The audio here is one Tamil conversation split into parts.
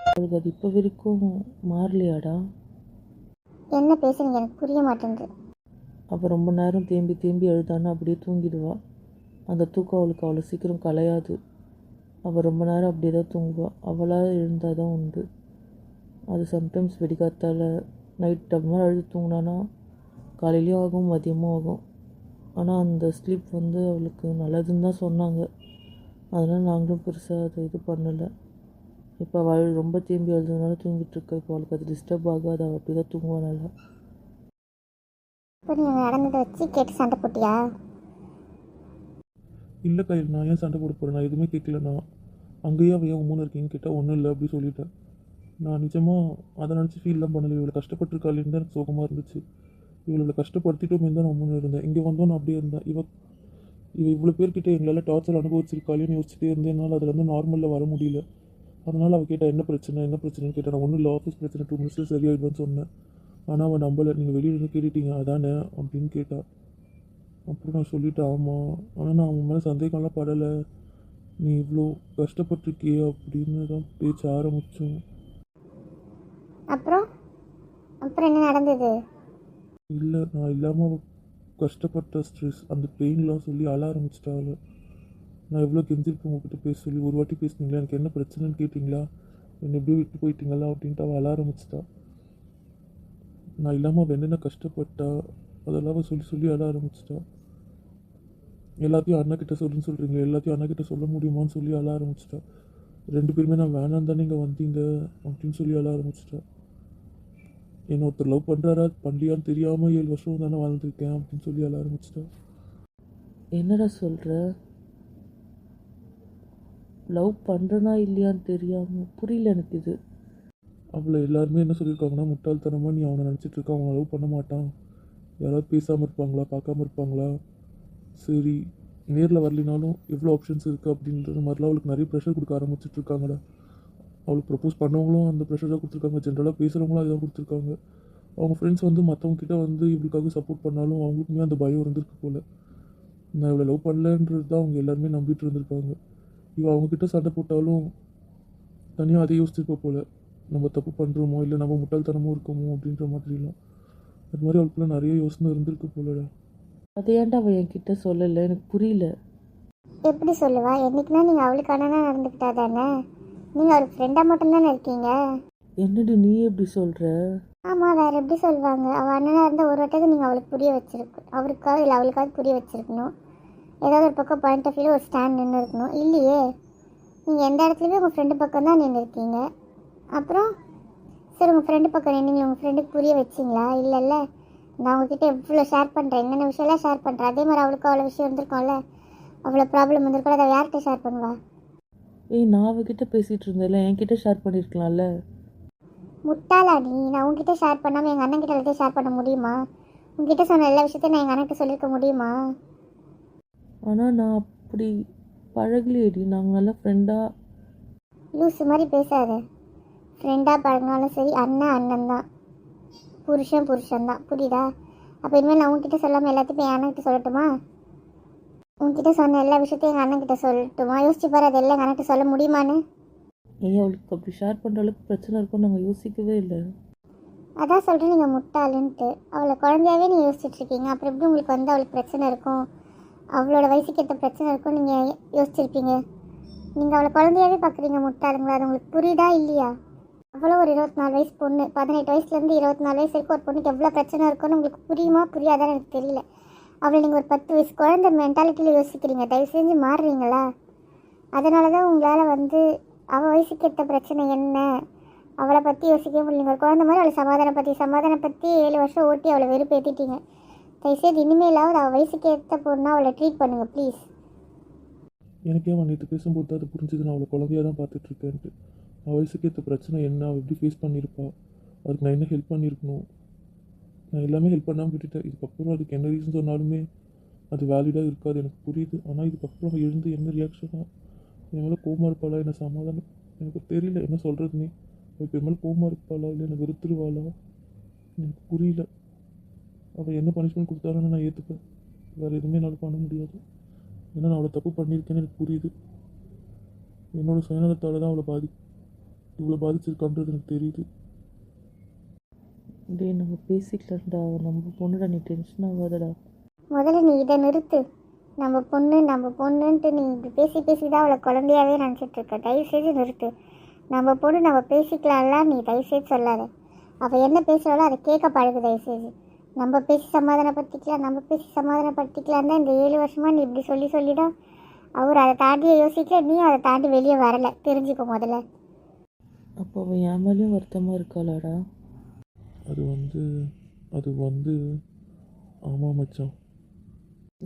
அவளுக்கு அது இப்போ வரைக்கும் மாறலையாடா? என்ன பேசுறீங்க எனக்கு புரிய மாட்டேங்குது. அப்போ ரொம்ப நேரம் தேம்பி தேம்பி எழுதான்னு அப்படியே தூங்கிடுவா. அந்த தூக்கம் அவளுக்கு அவ்வளோ சீக்கிரம் கலையாது. அவள் ரொம்ப நேரம் அப்படியே தான் தூங்குவாள். அவளாக எழுந்தால் தான் உண்டு. அது சம்டைம்ஸ் வெடிக்காத்தால் நைட் டம்ளர் அழுது தூங்கினானா காலையிலையும் ஆகும், மதியமும் ஆகும். ஆனால் அந்த ஸ்லீப் வந்து அவளுக்கு நல்லதுன்னு தான் சொன்னாங்க. அதனால் நாங்களும் பெருசாக அதை இது பண்ணலை. இப்போ அவள் ரொம்ப தேம்பி எழுதுனால தூங்கிட்டுருக்கா. இப்போ அவளுக்கு அது டிஸ்டர்ப் ஆகாது. அவள் அப்படி தான் தூங்குவா நல்லா. இப்போ நீங்கள் நடந்ததை வச்சு கேட்டு சண்டை போட்டியா? இல்லை கையில் நான் ஏன் சண்டை போட போகிறேன்? நான் எதுவுமே கேட்கல. நான் அங்கேயே அவள் ஏன் உம்முன்னு இருக்கீங்கன்னு கேட்டால் ஒன்றும் இல்லை அப்படி சொல்லிட்டேன். நான் நிஜமாக அதை நினச்சி ஃபீல்லாம் பண்ணலை. இவளை கஷ்டப்பட்டுருக்காளின்னு தான் எனக்கு சோகமாக இருந்துச்சு. இவளை கஷ்டப்படுத்திட்டோமே தான் நான் உம்முன்னு இருந்தேன். இங்கே வந்தோம் நான் அப்படியே இருந்தேன். இவ்வளோ பேர்கிட்ட எங்களால் டார்ச்சர் அனுபவிச்சிருக்காளேன்னு யோசிச்சுட்டே இருந்தேன். என்னால் அதில் வந்து நார்மலில் வர முடியல. அதனால் அவள் கேட்டால் என்ன பிரச்சனை என்ன பிரச்சனைன்னு கேட்டால் நான் ஒன்றும் இல்லை, ஆஃபீஸ் பிரச்சனை 2 மினிட்ஸில் சரியாயிடுவேன்னு சொன்னேன். ஆனால் அவன் நம்பலை. நீங்கள் வெளியே இருந்து கேட்டுட்டீங்க அதானே அப்படின்னு கேட்டாள். அப்புறம் நான் சொல்லிட்டேன் ஆமாம், ஆனால் நான் அவன் மேலே சந்தேகம்லாம் படலை, நீ இவ்வளோ கஷ்டப்பட்டிருக்கியே அப்படின்னு தான் பேச்ச ஆரம்பித்தோம். அப்புறம் அப்புறம் என்ன நடந்தது? இல்லை நான் இல்லாமல் அவள் கஷ்டப்பட்ட ஸ்ட்ரெஸ் அந்த பெயின்லாம் சொல்லி அழ ஆரம்பிச்சிட்டாள். நான் எவ்வளோ கெஞ்சிருப்பேன் உங்ககிட்ட பேச சொல்லி. ஒரு வாட்டி பேசுனீங்களா, எனக்கு என்ன பிரச்சனைன்னு கேட்டிங்களா, என்னை எப்படி விட்டு போயிட்டீங்களா அப்படின்ட்டு அவள் அழ ஆரம்பிச்சிட்டா. நான் இல்லாமல் அவள் என்னென்ன கஷ்டப்பட்டா அதெல்லாம் அவள் சொல்லி சொல்லி அழ ஆரம்பிச்சிட்டா. எல்லாத்தையும் அண்ணாக்கிட்ட சொல்லுன்னு சொல்கிறீங்க, எல்லாத்தையும் அண்ணாக்கிட்ட சொல்ல முடியுமான்னு சொல்லி அழ ஆரம்பிச்சிட்டா. 2 பேருமே நான் வேணாம் தானே இங்கே வந்தீங்க அப்படின்னு சொல்லி அழ ஆரம்பிச்சிட்டா. என்ன ஒருத்தர் லவ் பண்ணுறாரா பண்ணலையான்னு தெரியாமல் 7 வருஷம் தானே வாழ்ந்துருக்கேன் அப்படின்னு சொல்லி அழ ஆரம்பிச்சிட்டா. என்னடா சொல்கிற? லவ் பண்ணுறனா இல்லையான்னு தெரியாமல் புரியல எனக்கு இது. அவளை எல்லாருமே என்ன சொல்லியிருக்காங்கன்னா, முட்டாள்தனமாக நீ அவனை நினச்சிட்டு இருக்க, அவனை லவ் பண்ண மாட்டான், யாராவது பேசாமல் இருப்பாங்களா பார்க்காம இருப்பாங்களா, சரி நேரில் வரலினாலும் எவ்வளோ ஆப்ஷன்ஸ் இருக்குது அப்படின்ற மாதிரிலாம் அவளுக்கு நிறைய ப்ரெஷர் கொடுக்க ஆரம்பிச்சிட்ருக்காங்கடா. அவளுக்கு ப்ரப்போஸ் பண்ணவங்களும் அந்த ப்ரெஷர் தான் கொடுத்துருக்காங்க, ஜென்ரலாக பேசுகிறவங்களும் அதுதான் கொடுத்துருக்காங்க. அவங்க ஃப்ரெண்ட்ஸ் வந்து மற்றவங்ககிட்ட வந்து இவளுக்காக சப்போர்ட் பண்ணாலும் அவங்களுக்குமே அந்த பயம் இருந்திருக்கு போல். நான் இவ்வளோ லவ் பண்ணலன்றது தான் அவங்க எல்லாருமே நம்பிட்டு இருந்திருக்காங்க. இவள் அவங்கக்கிட்ட சண்டை போட்டாலும் தனியாக அதை யோசிச்சிருப்ப போல், நம்ம தப்பு பண்ணுறோமோ இல்லை நம்ம முட்டாள்தனமோ இருக்கோமோ அப்படின்ற மாதிரிலாம். அது மாதிரி அவளுக்குள்ள நிறைய யோசனை இருந்திருக்கு போலடா. அதை ஏன்டா அவள் என்கிட்ட சொல்லலை? எனக்கு புரியல. எப்படி சொல்லுவா? என்றைக்குன்னா நீங்கள் அவளுக்கு அண்ணனா நடந்துக்கிட்டா தானே. நீங்கள் அவளுக்கு ஃப்ரெண்டாக மட்டும்தானே இருக்கீங்க. என்னடி நீ எப்படி சொல்கிற? ஆமாம், வேறு எப்படி சொல்லுவாங்க? அவள் அண்ணனாக இருந்தால் ஒரு வாட்டத்துக்கு நீங்கள் அவளுக்கு புரிய வச்சிருக்கணும். அவருக்காக இல்லை அவளுக்காவது புரிய வச்சுருக்கணும். ஏதாவது ஒரு பக்கம் பாயிண்ட் ஆஃப் வியூவில் ஒரு ஸ்டாண்ட் நின்று இருக்கணும். இல்லையே, நீங்கள் எந்த இடத்துலையுமே உங்கள் ஃப்ரெண்டு பக்கம் தான் நின்று இருக்கீங்க. அப்புறம் சரி, உங்கள் ஃப்ரெண்டு பக்கம் நின்று உங்கள் ஃப்ரெண்டுக்கு புரிய வச்சிங்களா? இல்லைல்ல, நான் உங்ககிட்ட எவ்வளோ ஷேர் பண்ணுறேன், என்னென்ன விஷயம்லாம் ஷேர் பண்ணுறேன். அதே மாதிரி அவளுக்கு அவ்வளோ விஷயம் இருந்திருக்கோம்ல, அவ்வளோ ப்ராப்ளம் வந்திருக்கோம். அதை யார்கிட்ட ஷேர் பண்ணுவா? ஏய், நான் அவகிட்ட பேசிகிட்டு இருந்தேன்ல, என்கிட்ட ஷேர் பண்ணியிருக்கலாம்ல. முட்டாளா நீ? நான் உங்ககிட்ட ஷேர் பண்ணாமல் எங்கள் அண்ணன் கிட்ட எல்லாத்தையும் ஷேர் பண்ண முடியுமா? உங்ககிட்ட சொன்ன எல்லா விஷயத்தையும் நான் எங்கள் அண்ணன்கிட்ட சொல்லியிருக்க முடியுமா? ஆனால் நான் அப்படி பழகலையேடி. நாங்கள் நல்லா ஃப்ரெண்டாக. லூஸு மாதிரி பேசாத. ஃப்ரெண்டாக பழகினாலும் சரி, அண்ணன் அண்ணன் தான், புருஷன் புருஷன் தான், புரியுதா? அப்போ இனிமேல் நான் உங்ககிட்ட சொல்லாமல் எல்லாத்தையும் என் அண்ணன்கிட்ட சொல்லட்டுமா? உங்ககிட்ட சொன்ன எல்லா விஷயத்தையும் எங்கள் அண்ணன்கிட்ட சொல்லட்டுமா? யோசிச்சு பாரு, அது எல்லாம் எங்கள் அண்ணன்கிட்ட சொல்ல முடியுமான்னு. ஏன் அவளுக்கு அப்படி ஷேர் பண்ணுற அளவுக்கு பிரச்சனை இருக்கும்னு நாங்கள் யோசிக்கவே இல்லை. அதான் சொல்கிறேன் நீங்கள் முட்டாளுன்ட்டு. அவளை குழந்தையாவே நீங்கள் யோசிச்சுட்ருக்கீங்க. அப்புறம் எப்படி உங்களுக்கு வந்து அவளுக்கு பிரச்சனை இருக்கும், அவளோட வயசுக்கு ஏற்ற பிரச்சனை இருக்கும் நீங்கள் யோசிச்சிருப்பீங்க? நீங்கள் அவளை குழந்தையாவே பார்க்குறீங்க. முட்டாளுங்களா? அது உங்களுக்கு புரியுதா இல்லையா? அவ்வளோ ஒரு 24 வயசு பொண்ணு, 18 வயசுலேருந்து 24 வயசு வரைக்கும் ஒரு பொண்ணுக்கு எவ்வளோ பிரச்சனை இருக்குன்னு உங்களுக்கு புரியுமா புரியாதான்னு எனக்கு தெரியல. அவளை நீங்கள் ஒரு 10 வயசு குழந்தை மென்டாலிட்டியில் யோசிக்கிறீங்க. தயவு செஞ்சு மாறுறீங்களா? அதனால தான் உங்களால் வந்து அவள் வயசுக்கு ஏற்ற பிரச்சனை என்ன, அவளை பற்றி யோசிக்க முடியல. நீங்கள் ஒரு குழந்தை மாதிரி அவளை சமாதானப்படுத்தி 7 வருஷம் ஓட்டி அவளை வெறுப்பேற்றிட்டீங்க. தயவுசெய்து இனிமேலாவது அவள் வயசுக்கு ஏற்ற பொண்ணாக அவளை ட்ரீட் பண்ணுங்கள் ப்ளீஸ். எனக்கே அவன் நேற்று பேசும்போது தான் அது புரிஞ்சுது, நான் அவளை குழந்தையாக தான் பார்த்துட்ருக்கேன்ட்டு. அவள் வயசுக்கு ஏற்ற பிரச்சனை என்ன, அவள் எப்படி ஃபேஸ் பண்ணியிருப்பா, அதுக்கு நான் என்ன ஹெல்ப் பண்ணியிருக்கணும். நான் எல்லாமே ஹெல்ப் பண்ணாமல் விட்டுட்டேன். இதுக்கப்புறம் அதுக்கு என்ன ரீசன் சொன்னாலுமே அது வேலிடாக இருக்காது, எனக்கு புரியுது. ஆனால் இதுக்கப்புறம் எழுந்து என்ன ரியாக்ஷனாக என் மேலே கோவமாக இருப்பாளா, என்ன சமாதானம் எனக்கு தெரியல என்ன சொல்கிறதுனே. இப்போ என் மேலே கோவமாக இருப்பாளா இல்லை என்னை வெறுத்துருவாளா எனக்கு புரியல. அவள் என்ன பனிஷ்மெண்ட் கொடுத்தாலும் நான் ஏற்றுப்பேன். வேறு எதுவுமே என்னால் பண்ண முடியாது. ஏன்னா நான் அவளை தப்பு பண்ணியிருக்கேன்னு எனக்கு புரியுது. என்னோடய சுயநலத்தால் தான் அவளை இவ்வளோ பாதிச்சிருக்கான்றது எனக்கு தெரியுது. டேய் நம்ம பேசிக்கலடா, நம்ம பொண்ணுடா, நீ டென்ஷன் ஆகாதடா. முதல்ல நீ இதை நிறுத்து. நம்ம பொண்ணுன்ட்டு நீ இப்படி பேசி பேசி தான் அவளை குழந்தையாவே நினச்சிட்டு இருக்க. தயவுசெய்து நிறுத்து. நம்ம பொண்ணு நம்ம பேசிக்கலாம்லாம் நீ தயவுசெய்து சொல்லாத. அவள் என்ன பேசுகிறாளோ அதை கேட்க பழகு தயவுசெய்து. நம்ம பேசி சமாதானப்படுத்திக்கலாம் தான் இந்த 7 வருஷமாக நீ இப்படி சொல்லிதான் அவர் அதை தாண்டி யோசிக்கல, நீ அதை தாண்டி வெளியே வரலை. தெரிஞ்சுக்கோ முதல்ல. அப்போ அவன் என் மேலேயும் வருத்தமாக இருக்காளாடா? அது வந்து ஆமாம் மச்சான்.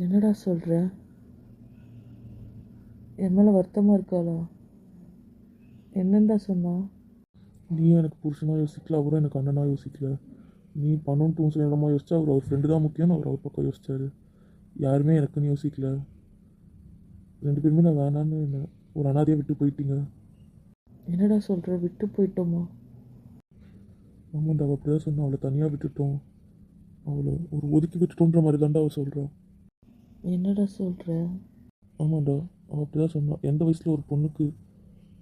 என்னடா சொல்கிற? என் மேலே வருத்தமாக இருக்காளா? என்னண்டா சொன்னா? நீ எனக்கு புருஷனாக யோசிக்கல, அவரும் எனக்கு அண்ணனாக யோசிக்கல. நீ பணம் டூ சொல்லமாக யோசிச்சா அவர் ஃப்ரெண்டு தான் முக்கியம்னு அவர் பக்கம் யோசிச்சாரு. யாருமே எனக்குன்னு யோசிக்கல. 2 பேருமே நான் வேணான்னு என்ன ஒரு அனாதையாக விட்டு போயிட்டீங்க. என்னடா சொல்கிற? விட்டு போயிட்டோமா? ஆமாண்டா, அவள் அப்படி தான் சொன்னான். அவளை தனியாக விட்டுட்டோம், அவளை ஒரு ஒதுக்கி விட்டுட்டோன்ற மாதிரி தாண்டா அவள் சொல்கிறான். என்னடா சொல்கிற? ஆமாண்டா, அவள் அப்படி தான் சொன்னான். எந்த வயசில் ஒரு பொண்ணுக்கு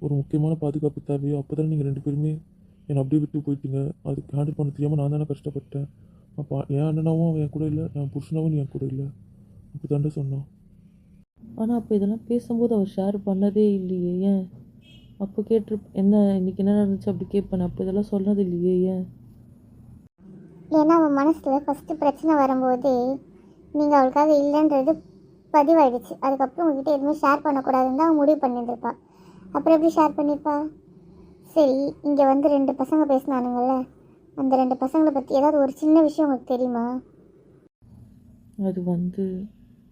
ஒரு முக்கியமான பாதுகாப்பு தேவையோ அப்போ தானே நீங்கள் 2 பேருமே என்னை அப்படியே விட்டு போயிட்டீங்க. அதுக்கு ஹேண்டில் பண்ண தெரியாமல் நான் தானே கஷ்டப்பட்டேன். அப்போ என் அண்ணனாவும் அவன் என் கூட இல்லை, என் புருஷனாவும் நீ என் கூட இல்லை. அப்படி தாண்டா சொன்னான். ஆனால் அப்போ இதெல்லாம் பேசும்போது அவள் ஷேர் பண்ணதே இல்லையே, ஏன்? அப்போ என்ன இன்னைக்கு என்ன நடந்துச்சு அப்படி கேட்பேன். அப்போ இதெல்லாம் சொன்னது இல்லையே, ஏன்? ஏன்னா அவன் மனசில் ஃபஸ்ட்டு பிரச்சனை வரும்போது நீங்கள் அவளுக்காக இல்லைன்றது பதிவாயிடுச்சு. அதுக்கப்புறம் உங்ககிட்ட எதுவுமே ஷேர் பண்ணக்கூடாதுன்னு தான் அவன் முடிவு பண்ணியிருந்திருப்பா. அப்புறம் எப்படி ஷேர் பண்ணியிருப்பா? சரி, இங்கே வந்து 2 பசங்க பேசினானுங்கள்ல, அந்த 2 பசங்களை பற்றி ஏதாவது ஒரு சின்ன விஷயம் உங்களுக்கு தெரியுமா? அது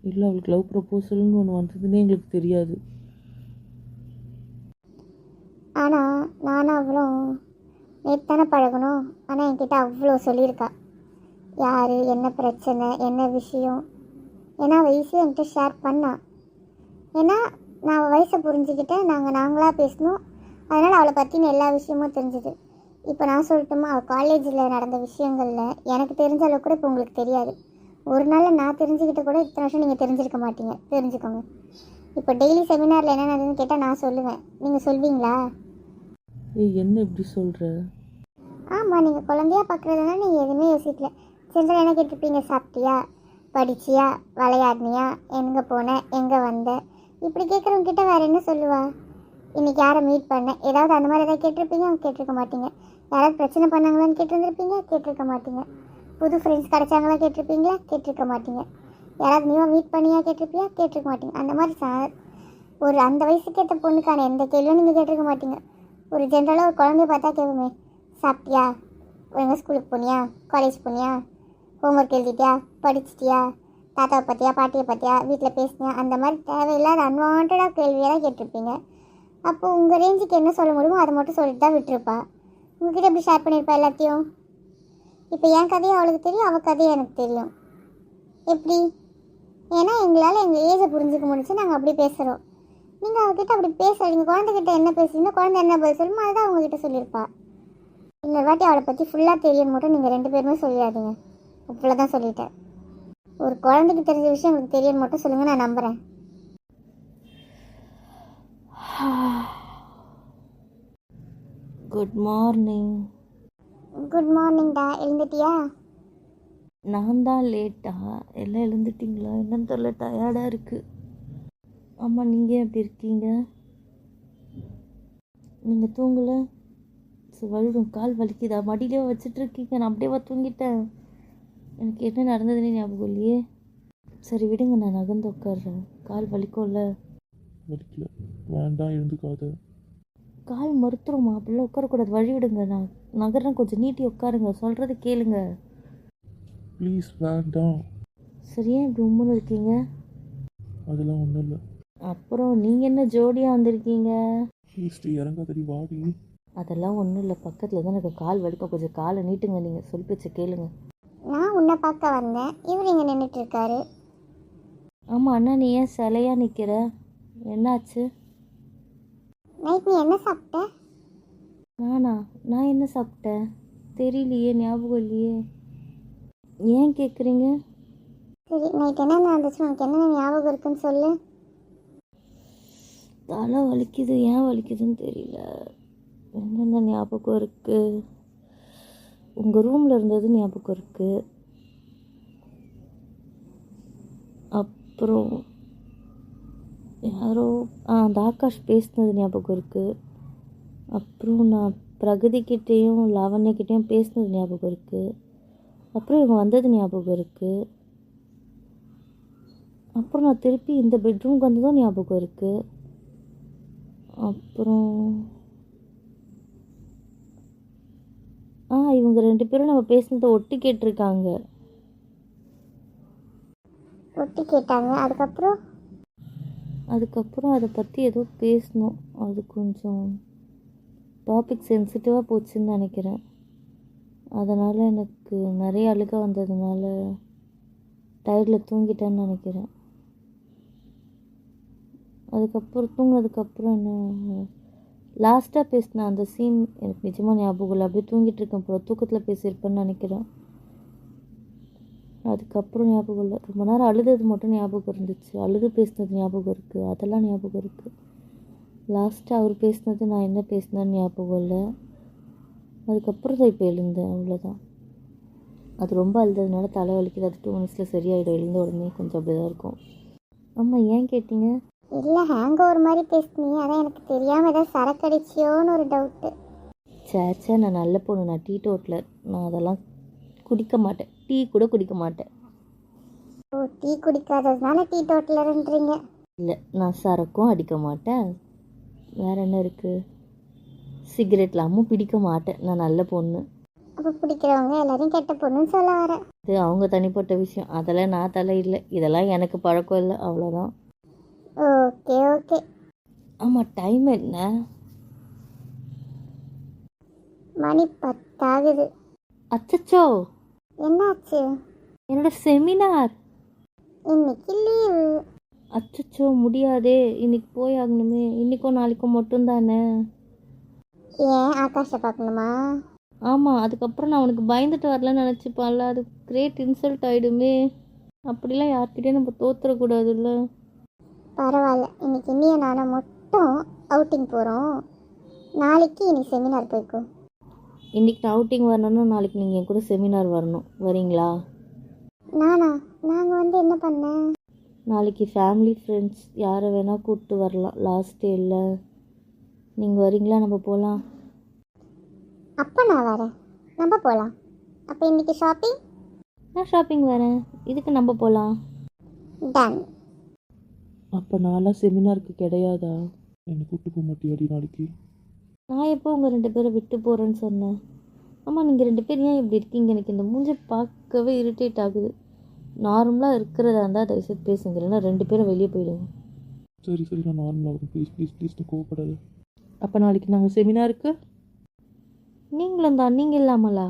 இல்லை, அவளுக்கு லவ் ப்ரப்போசல்னு ஒன்று வந்ததுன்னே எங்களுக்கு தெரியாது. ஆனால் நானும் அவளும் நேற்று தானே பழகணும். ஆனால் என்கிட்ட அவ்வளோ சொல்லியிருக்கா, யார், என்ன பிரச்சனை, என்ன விஷயம். ஏன்னா அவள் ஈஸியாக என்கிட்ட ஷேர் பண்ணான். ஏன்னா நான் அவள் வயசை புரிஞ்சுக்கிட்டேன். நாங்களாக பேசணும். அதனால் அவளை பற்றின எல்லா விஷயமும் தெரிஞ்சுது. இப்போ நான் சொல்லட்டுமா, அவள் காலேஜில் நடந்த விஷயங்களில் எனக்கு தெரிஞ்ச அளவுக்கு கூட இப்போ உங்களுக்கு தெரியாது. ஒரு நாளில் நான் தெரிஞ்சுக்கிட்ட கூட இத்தனை வருஷம் நீங்கள் தெரிஞ்சிருக்க மாட்டீங்க. தெரிஞ்சுக்கோங்க. இப்போ டெய்லி செமினாரில் என்ன நடந்ததுன்னு கேட்டால் நான் சொல்லுவேன். நீங்கள் சொல்வீங்களா? என்ன இப்படி சொல்கிற? ஆமாம், நீங்கள் குழந்தையா பார்க்குறதுனா நீங்கள் எதுவுமே யோசிக்கல. சிலர் என்ன கேட்டிருப்பீங்க, சாப்பிட்டியா, படிச்சியா, விளையாடினியா, எங்கே போன, எங்கே வந்த, இப்படி கேட்குறவங்கிட்ட வேறு என்ன சொல்லுவா? இன்றைக்கி யாரை மீட் பண்ண, ஏதாவது அந்த மாதிரி ஏதாவது கேட்டிருப்பீங்க, அவங்க கேட்டிருக்க மாட்டீங்க. யாராவது பிரச்சனை பண்ணாங்களான்னு கேட்டிருந்துருப்பீங்க, கேட்டிருக்க மாட்டீங்க. புது ஃப்ரெண்ட்ஸ் கிடச்சாங்களா கேட்டிருப்பீங்களா, கேட்டிருக்க மாட்டீங்க. யாராவது நியூவாக மீட் பண்ணியா கேட்டிருப்பியா, கேட்டிருக்க மாட்டீங்க. அந்த மாதிரி ஒரு அந்த வயசுக்கு ஏற்ற பொண்ணுக்கான எந்த கேள்வியும் நீங்கள் கேட்டிருக்க மாட்டீங்க. ஒரு ஜென்ரலாக ஒரு குழந்தைய பார்த்தா கேட்போமே, சாப்பிட்டியா, ஒழுங்காக ஸ்கூலுக்கு போனியா, காலேஜ் போனியா, ஹோம்ஒர்க் எழுதிட்டியா, படிச்சிட்டியா, தாத்தாவை பார்த்தியா, பாட்டியை பார்த்தியா, வீட்டில் பேசினியா, அந்த மாதிரி தேவையில்லாத அன்வான்டாக கேள்வியெல்லாம் கேட்டிருப்பீங்க. அப்போது உங்கள் ரேஞ்சுக்கு என்ன சொல்ல முடியுமோ அதை மட்டும் சொல்லிட்டு தான் விட்டுருப்பா. உங்ககிட்ட எப்படி ஷேர் பண்ணியிருப்பா எல்லாத்தையும்? இப்போ என் கதையும் அவளுக்கு தெரியும், அவள் கதையும் எனக்கு தெரியும். எப்படி? ஏன்னா எங்களால் எங்கள் ஏஜை புரிஞ்சுக்க முடிச்சு நாங்கள் அப்படி பேசுகிறோம். நீங்கள் அவகிட்ட அப்படி பேசுகிறீங்க. குழந்தைகிட்ட என்ன பேசுறீங்க, குழந்தை என்ன பதில் சொல்லுமோ அதுதான் அவங்ககிட்ட சொல்லியிருப்பா. இன்னொரு வாட்டி அவளை பற்றி ஃபுல்லாக தெரியும் மட்டும் நீங்கள் 2 பேருமே சொல்லிடாதீங்க. அவ்வளோதான் சொல்லிட்டேன். ஒரு குழந்தைக்கு தெரிஞ்ச விஷயம் உங்களுக்கு தெரியும் மட்டும் சொல்லுங்கள், நான் நம்புகிறேன். Good morning. குட் மார்னிங்டா. எழுந்துட்டியா? நான் தான் லேட்டா? எல்லாம் எழுந்துட்டிங்களா? என்னன்னு தெரியல, டயர்டாக இருக்குது. ஆமாம், நீங்கள் எப்படி இருக்கீங்க? நீங்கள் தூங்கலை? சரி, வலிடும், கால் வலிக்குதா? மடியிலே வச்சிட்ருக்கீங்க, நான் அப்படியே தூங்கிட்டேன். எனக்கு என்ன நடந்ததுன்னு ஞாபகம் இல்லையே. சரி விடுங்க, நான் நகர்ந்து உட்காடுறேன். கால் வலிக்கும்ல? வலிக்கல, வேண்டாம், எழுந்துக்காத. கால் மறுத்துருமா? அப்படிலாம் உட்காரக்கூடாது, வழி விடுங்க. நான் நகர்றேன், கொஞ்சம் நீட்டி உட்காருங்க, சொல்கிறது கேளுங்க. ப்ளீஸ் வேண்டாம். சரியா இப்படி உம்முன்னு இருக்கீங்க? அதெல்லாம் ஒன்றும் இல்லை. அப்புறம் நீங்கள் என்ன ஜோடியாக வந்திருக்கீங்க? ப்ளீஸ் இறங்காதடி, வாடி. அதெல்லாம் ஒன்றும் இல்லை, பக்கத்தில் தான் எனக்கு கால் வலிக்கும், கொஞ்சம் காலை நீட்டுங்க. நீங்கள் சொல் பேச்சை கேளுங்க. நான் உன்னை பார்க்க வந்தேன், இவர் இங்கே நின்றுட்டு இருக்காரு. ஆமாம் அண்ணா, நீ ஏன் சிலையாக நிற்கிற? என்னாச்சு? நைட் நீ என்ன சாப்பிட்ட? நான் என்ன சாப்பிட்டேன் தெரியலையே, ஞாபகம் இல்லையே. ஏன் கேட்குறீங்க? சரி, நைட் என்ன நடந்துச்சு, உனக்கு என்ன ஞாபகம் இருக்குன்னு சொல்லு. தலை வலிக்குது, ஏன் வலிக்குதுன்னு தெரியல. என்னென்ன ஞாபகம் இருக்குது? உங்கள் ரூமில் இருந்தது ஞாபகம் இருக்குது. அப்புறம் யாரோ அந்த ஆகாஷ் பேசினது ஞாபகம் இருக்குது. அப்புறம் நான் பிரகதிக்கிட்டேயும் லாவண்யக்கிட்டேயும் பேசினது ஞாபகம் இருக்குது. அப்புறம் இவங்க வந்தது ஞாபகம் இருக்குது. அப்புறம் நான் திருப்பி இந்த பெட்ரூம்க்கு வந்ததும் ஞாபகம் இருக்குது. அப்புறம் இவங்க 2 பேரும் நம்ம பேசினதை ஒட்டு கேட்டிருக்காங்க. ஒட்டி கேட்டாங்க. அதுக்கப்புறம் அதை பற்றி ஏதோ பேசணும். அது கொஞ்சம் டாபிக் சென்சிட்டிவாக போச்சுன்னு நினைக்கிறேன். அதனால் எனக்கு நிறைய அழுக வந்ததுனால டயர்டில் தூங்கிட்டேன்னு நினைக்கிறேன். அதுக்கப்புறம் தூங்கினதுக்கப்புறம் என்ன லாஸ்ட்டாக பேசின அந்த சீன் எனக்கு நிஜமாக ஞாபகம் இல்லை. அப்படியே தூங்கிட்டு இருக்கேன் போல, தூக்கத்தில் பேசியிருப்பேன்னு நினைக்கிறேன். அதுக்கப்புறம் ஞாபகம் இல்லை. ரொம்ப நேரம் அழுதது மட்டும் ஞாபகம் இருந்துச்சு. அழுது பேசினது ஞாபகம் இருக்குது. அதெல்லாம் ஞாபகம் இருக்குது. லாஸ்ட்டாக அவர் பேசினது நான் என்ன பேசினேன்னு ஞாபகம் இல்லை. அதுக்கப்புறம் தான் இப்போ எழுந்தேன், அவ்வளோதான். அது ரொம்ப அழுததுனால தலை வலிக்குது. அது 2 மினிட்ஸில் சரியாயிடும். எழுந்த உடனே கொஞ்சம் அப்படி தான் இருக்கும். ஆமாம், ஏன் கேட்டீங்க? இல்லை, ஹேங் ஓவர் மாதிரி பேசுனீங்க. அதான் எனக்கு தெரியாமல் ஏதாவது சரக்கு அடிச்சியோன்னு ஒரு டவுட்டு. சே, நான் நல்ல பொண்ணு. நான் டீ டோட்டலர். நான் அதெல்லாம் குடிக்க மாட்டேன். டீ கூட குடிக்க மாட்டேன். ஓ, டீ குடிக்காததுனால டீ டோட்டலருன்றீங்க. இல்லை, நான் சரக்கும் அடிக்க மாட்டேன். வேறு என்ன இருக்குது? சிகரெட்லாமும் பிடிக்க மாட்டேன். நான் நல்ல பொண்ணு. அப்போ பிடிக்கிறவங்க எல்லாரையும் கெட்ட பொண்ணுன்னு சொல்ல வரேன். இது அவங்க தனிப்பட்ட விஷயம். அதெல்லாம் நான் தலை இல்லை. இதெல்லாம் எனக்கு பழக்கம் இல்லை, அவ்வளோதான். ஓகே. ஆமாம், டைம் என்ன? மணி 10 ஆகுது. அச்சச்சோ, என்னாச்சு? என்னோட செமினார் இன்னைக்கு லீவு. அச்சச்சோ, முடியாதே. இன்னைக்கு போய் ஆகணுமே. இன்றைக்கும் நாளைக்கும் மட்டும்தானே. ஏன் ஆகாஷை பார்க்கணுமா? ஆமாம், அதுக்கப்புறம் நான் உனக்கு பயந்துட்டு வரலன்னு நினச்சிப்பான்ல. அது கிரேட் இன்சல்ட் ஆகிடுமே. அப்படிலாம் யார்கிட்டயும் நம்ம தோத்துறக்கூடாதுல்ல. பரவாயில்ல, இன்னைக்கு நீயும் நானும் மட்டும் அவுட்டிங் போகிறோம். நாளைக்கு நீ செமினார் போய்க்கோ. இன்றைக்கி நான் அவுட்டிங் வரணும்னா நாளைக்கு நீங்கள் என் கூட செமினார் வரணும். வரீங்களா? நாங்கள் என்ன பண்ணேன்? நாளைக்கு ஃபேமிலி ஃப்ரெண்ட்ஸ் யாரை வேணால் கூப்பிட்டு வரலாம். லாஸ்ட் டே இல்லை. நீங்கள் வரீங்களா? நம்ம போகலாம். அப்போ நான் வரேன், நம்ம போகலாம். அப்போ இன்னைக்கு ஷாப்பிங்? நான் ஷாப்பிங் வரேன். இதுக்கு நம்ம போகலாம். டன். அப்போ நான்லாம் செமினாருக்கு கிடையாதா? என்னை கூப்பிட்டு போக மாட்டியாடி நாளைக்கு? நான் எப்போ உங்கள் 2 பேரை விட்டு போகிறேன்னு சொன்னேன்? ஆமாம், நீங்கள் 2 பேர் ஏன் இப்படி இருக்கீங்க? எனக்கு இந்த மூஞ்சை பார்க்கவே இரிட்டேட் ஆகுது. நார்மலாக இருக்கிறதா இருந்தால் தயவுசெய்து பேசுங்க, இல்லைன்னா 2 பேரும் வெளியே போயிடுங்க. சரி நான் நார்மலாக வரும். ப்ளீஸ் நீ கோவப்படாது. அப்போ நாளைக்கு நாங்கள் செமினாருக்கு நீங்களும் தான். நீங்கள் இல்லாமலா?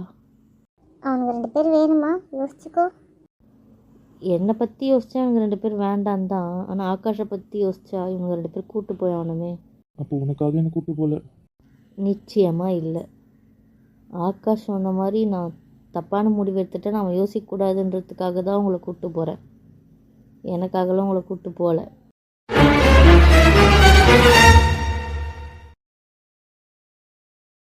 அவனுக்கு 2 பேர் வேணுமா? யோசிச்சுக்கோ. என்னை பற்றி யோசிச்சா இவங்க 2 பேர் வேண்டாம் தான். ஆனால் ஆகாஷை பற்றி யோசிச்சா இவங்க 2 பேர் கூப்பிட்டு போய் ஆகணுமே. அப்போ உனக்காக என்னை கூப்பிட்டு போகல? நிச்சயமாக இல்லை. ஆகாஷ் சொன்ன மாதிரி நான் தப்பான முடிவு எடுத்துட்டேன். நான் யோசிக்கக்கூடாதுன்றதுக்காக தான் உங்களை கூப்பிட்டு போகிறேன். எனக்காகலாம் உங்களை கூப்பிட்டு போகல.